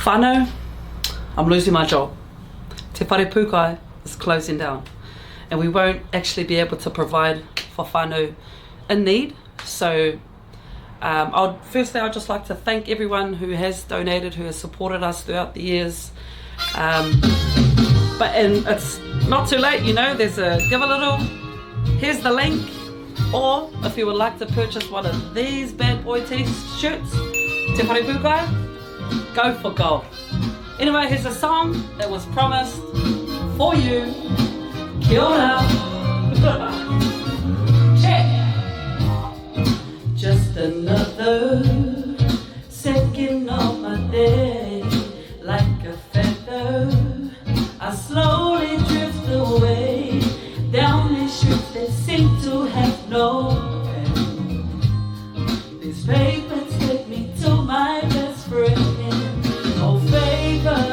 Whānau, I'm losing my job. Te Whare Pūkai is closing down, and we won't actually be able to provide for whānau in need. So firstly, I'd just like to thank everyone who has donated, who has supported us throughout the years. And it's not too late, you know, there's a give a little, here's the link, or if you would like to purchase one of these bad boy t-shirts, Te Whare Pūkai, go for gold. Anyway, here's a song that was promised for you. Kia ora. Check. Just another second of my day, like a feather I slowly drift away down these streets that seem to have no end. These papers take me to my best friend. Oh, favor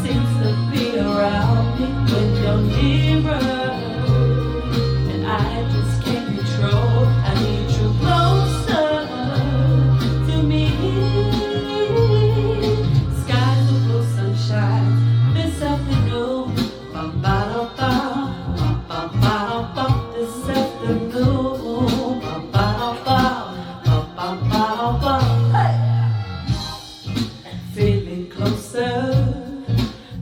seems to be around me when you're nearer, and I just can't control. I need you closer to me. Skies of blue sunshine this afternoon. Ba-ba-da-ba, ba-ba-da-ba, this afternoon. Ba-ba-da-ba, ba-ba-da-ba, hey! Feeling closer,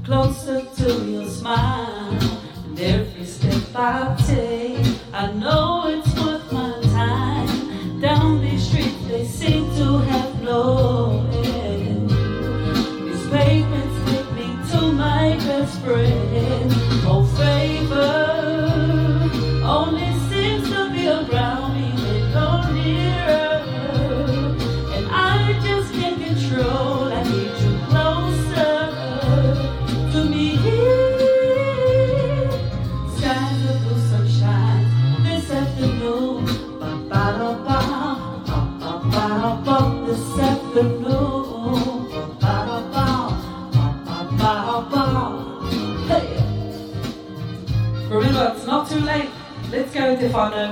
closer to your smile. And every step I take, I know it's worth my time. Down these streets they seem to have no end. These pavements take me to my best friend. Oh, favor only seems to be around me when you're nearer, and I just can't control. I need you closer to me. Skies of blue sunshine this afternoon. Ba-ba-da-ba, ba-ba-da-ba, this afternoon. Ba-ba-da-ba, ba-ba-da-ba, hey! Remember, it's not too late. Let's go, Te Whānau.